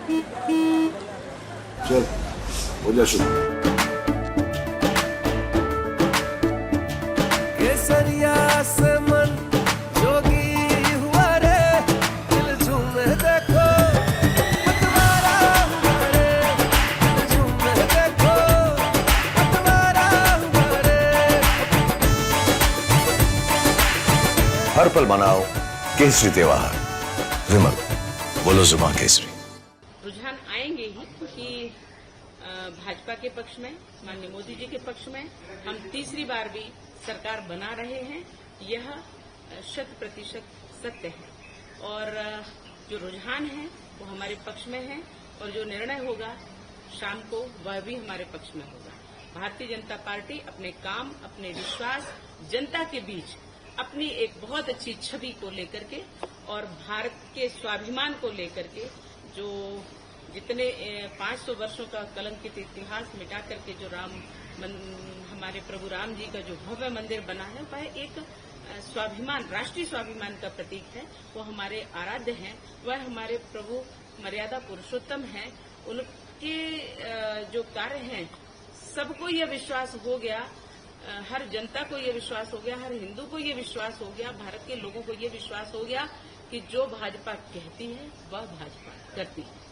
चल हो जा शुरू। केसरिया से मन जोगी हुआ रे, दिल झूमे देखो पतवारा हुआ रे, दिल झूमे देखो पतवारा हुआ रे। हर पल मनाओ केसरी त्योहार। विमल, बोलो जुबान केसरी। रुझान आएंगे ही कि भाजपा के पक्ष में, माननीय मोदी जी के पक्ष में हम तीसरी बार भी सरकार बना रहे हैं, यह 100% सत्य है। और जो रुझान है वो हमारे पक्ष में है, और जो निर्णय होगा शाम को वह भी हमारे पक्ष में होगा। भारतीय जनता पार्टी अपने काम, अपने विश्वास जनता के बीच अपनी एक बहुत अच्छी छवि को लेकर के और भारत के स्वाभिमान को लेकर के, जो जितने 500 वर्षों का कलंकित इतिहास मिटा करके जो हमारे प्रभु राम जी का जो भव्य मंदिर बना है, वह एक स्वाभिमान, राष्ट्रीय स्वाभिमान का प्रतीक है। वो हमारे आराध्य हैं, वह हमारे प्रभु मर्यादा पुरुषोत्तम हैं। उनके जो कार्य हैं, सबको यह विश्वास हो गया, हर जनता को ये विश्वास हो गया, हर हिंदू को ये विश्वास हो गया, भारत के लोगों को ये विश्वास हो गया कि जो भाजपा कहती है वह भाजपा करती है।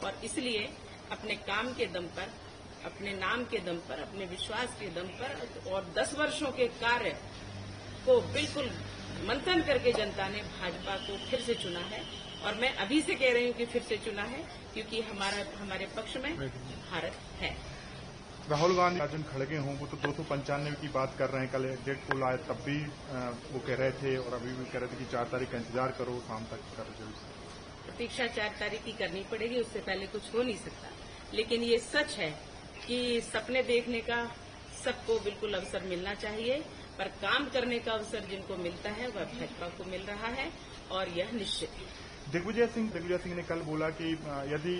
और इसलिए अपने काम के दम पर, अपने नाम के दम पर, अपने विश्वास के दम पर और 10 वर्षों के कार्य को बिल्कुल मंथन करके जनता ने भाजपा को फिर से चुना है। और मैं अभी से कह रही हूं कि फिर से चुना है, क्योंकि हमारे पक्ष में भारत है। राहुल गांधी राजन खड़गे हों, वो तो 295 की बात कर रहे हैं। कल डेट पोल आया तब भी वो कह रहे थे, और अभी भी कह रहे थे कि 4 तारीख का इंतजार करो, शाम तक कर जल्दी। प्रतीक्षा 4 तारीख की करनी पड़ेगी, उससे पहले कुछ हो नहीं सकता। लेकिन ये सच है कि सपने देखने का सबको बिल्कुल अवसर मिलना चाहिए, पर काम करने का अवसर जिनको मिलता है वह भाजपा को मिल रहा है, और यह निश्चित है। दिग्विजय सिंह ने कल बोला कि यदि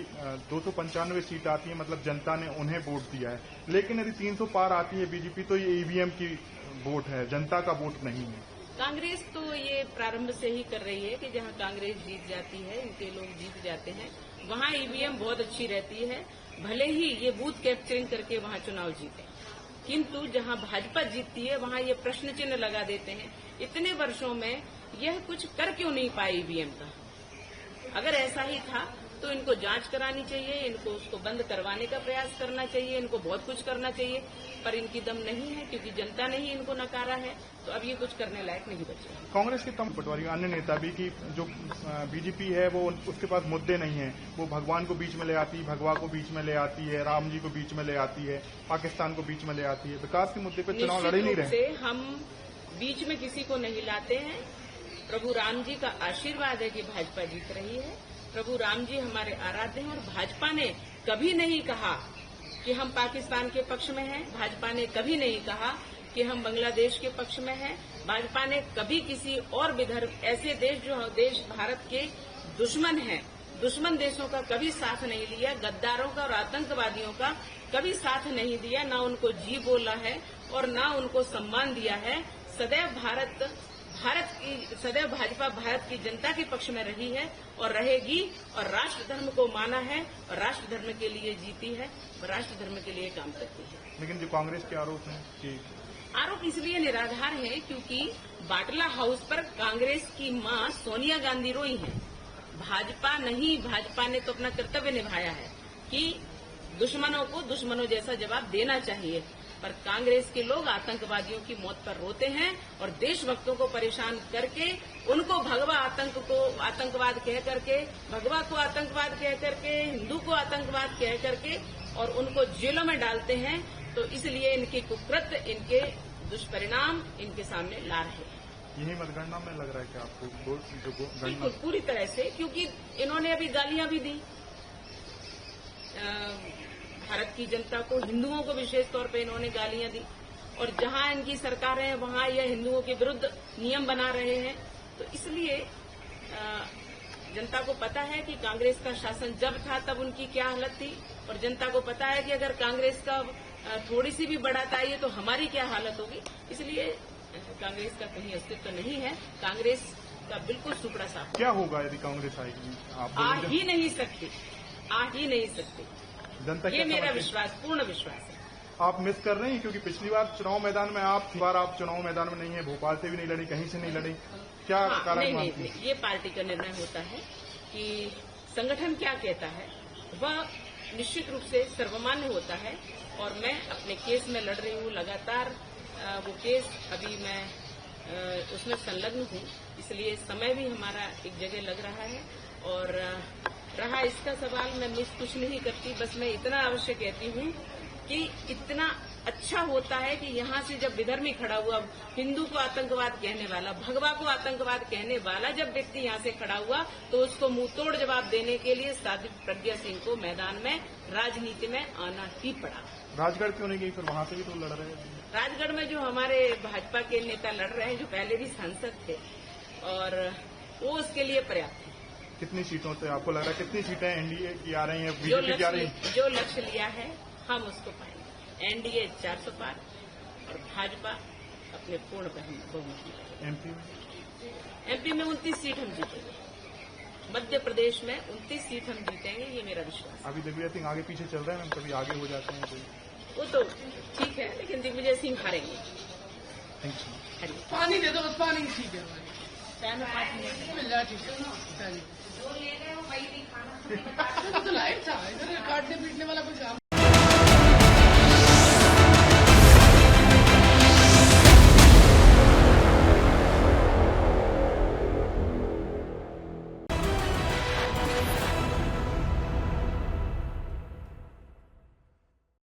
295 सीट आती है मतलब जनता ने उन्हें वोट दिया है, लेकिन यदि 300 पार आती है बीजेपी तो ये ईवीएम की वोट है, जनता का वोट नहीं है। कांग्रेस तो ये प्रारंभ से ही कर रही है कि जहां कांग्रेस जीत जाती है, इनके लोग जीत जाते हैं, वहां ईवीएम बहुत अच्छी रहती है, भले ही ये बूथ कैप्चरिंग करके वहां चुनाव जीते, किंतु जहां भाजपा जीतती है वहां ये प्रश्न चिन्ह लगा देते हैं, इतने वर्षों में यह कुछ कर क्यों नहीं पाए ईवीएम का। अगर ऐसा ही था तो इनको जांच करानी चाहिए, इनको उसको बंद करवाने का प्रयास करना चाहिए, इनको बहुत कुछ करना चाहिए, पर इनकी दम नहीं है, क्योंकि जनता ने ही इनको नकारा है, तो अब ये कुछ करने लायक नहीं बचे। कांग्रेस के तमाम पटवारी, अन्य नेता भी कि जो बीजेपी है वो उसके पास मुद्दे नहीं है, वो भगवान को बीच में ले आती है, भगवा को बीच में ले आती है, राम जी को बीच में ले आती है, पाकिस्तान को बीच में ले आती है, विकास के मुद्दे पर चुनाव लड़ ही नहीं रहे। हम बीच में किसी को नहीं लाते हैं। प्रभु राम जी का आशीर्वाद है कि भाजपा जीत रही है। प्रभु राम जी हमारे आराध्य हैं, और भाजपा ने कभी नहीं कहा कि हम पाकिस्तान के पक्ष में हैं, भाजपा ने कभी नहीं कहा कि हम बांग्लादेश के पक्ष में हैं, भाजपा ने कभी किसी और विधर्म, ऐसे देश जो देश भारत के दुश्मन हैं, दुश्मन देशों का कभी साथ नहीं लिया, गद्दारों का और आतंकवादियों का कभी साथ नहीं दिया, ना उनको जी बोला है और ना उनको सम्मान दिया है। सदैव भाजपा भारत की जनता के पक्ष में रही है और रहेगी, और राष्ट्र धर्म को माना है और राष्ट्र धर्म के लिए जीती है और राष्ट्र धर्म के लिए काम करती है। लेकिन जो कांग्रेस के आरोप हैं कि आरोप इसलिए निराधार है क्योंकि बाटला हाउस पर कांग्रेस की मां सोनिया गांधी रोई है, भाजपा नहीं। भाजपा ने तो अपना कर्तव्य निभाया है कि दुश्मनों को दुश्मनों जैसा जवाब देना चाहिए, पर कांग्रेस के लोग आतंकवादियों की मौत पर रोते हैं और देशभक्तों को परेशान करके उनको भगवा आतंकवाद कह करके, भगवा को आतंकवाद कह करके, हिंदू को आतंकवाद कह करके और उनको जेलों में डालते हैं। तो इसलिए इनके कुकृत्य, इनके दुष्परिणाम इनके सामने ला रहे हैं। यही मतगणना में लग रहा है कि आपको बिल्कुल पूरी तरह से, क्योंकि इन्होंने अभी गालियां भी दी भारत की जनता को, हिंदुओं को विशेष तौर पे इन्होंने गालियां दी, और जहां इनकी सरकारें हैं वहां यह हिंदुओं के विरुद्ध नियम बना रहे हैं। तो इसलिए जनता को पता है कि कांग्रेस का शासन जब था तब उनकी क्या हालत थी, और जनता को पता है कि अगर कांग्रेस का थोड़ी सी भी बढ़त आई है तो हमारी क्या हालत होगी। इसलिए कांग्रेस का कहीं अस्तित्व नहीं है, कांग्रेस का बिल्कुल सुपड़ा साफ। क्या होगा यदि कांग्रेस आएगी? आप आ ही नहीं सकती, आ ही नहीं सकते। जनता ये क्या मेरा समझती है? विश्वास, पूर्ण विश्वास है। आप मिस कर रहे हैं क्योंकि पिछली बार चुनाव मैदान में आप, इस बार आप चुनाव मैदान में नहीं है, भोपाल से भी नहीं लड़ी, कहीं से नहीं लड़ी, क्या हाँ, कारण नहीं, मानती नहीं, हैं? ये पार्टी का निर्णय होता है कि संगठन क्या कहता है वह निश्चित रूप से सर्वमान्य होता है। और मैं अपने केस में लड़ रही हूँ लगातार। वो केस अभी मैं उसमें संलग्न हूँ, इसलिए समय भी हमारा एक जगह लग रहा है। और रहा इसका सवाल, मैं मिस कुछ नहीं करती, बस मैं इतना अवश्य कहती हूँ कि इतना अच्छा होता है कि यहाँ से जब विधर्मी खड़ा हुआ, हिंदू को आतंकवाद कहने वाला, भगवा को आतंकवाद कहने वाला जब व्यक्ति यहाँ से खड़ा हुआ तो उसको मुंहतोड़ जवाब देने के लिए साध्वी प्रज्ञा सिंह को मैदान में राजनीति में आना ही पड़ा। राजगढ़ क्यों नहीं गई, फिर वहां से भी तो लड़ रहे हैं। राजगढ़ में जो हमारे भाजपा के नेता लड़ रहे हैं, जो पहले भी सांसद थे, और वो उसके लिए पर्याप्त है। कितनी सीटों से आपको लग रहा है, कितनी सीटें एनडीए की आ रही हैं, जो बीजेपी की आ रही है? जो लक्ष्य लिया है हम उसको पाएंगे। एनडीए 400 पार और भाजपा अपने पूर्ण बहुमत में। एमपी में 29 सीट हम जीतेंगे, मध्य प्रदेश में 29 सीट हम जीतेंगे, ये मेरा विश्वास है। अभी दिग्विजय सिंह आगे पीछे चल रहे हैं, कभी आगे हो जाते हैं तो वो तो ठीक है, लेकिन दिग्विजय सिंह हारेंगे। Thank you. पानी दे दो, बस पानी ठीक है भाई। चाय में 5 मिनट मिल जाए, ठीक है। चलिए। तो लाइट था, इधर काटने पीटने वाला कुछ काम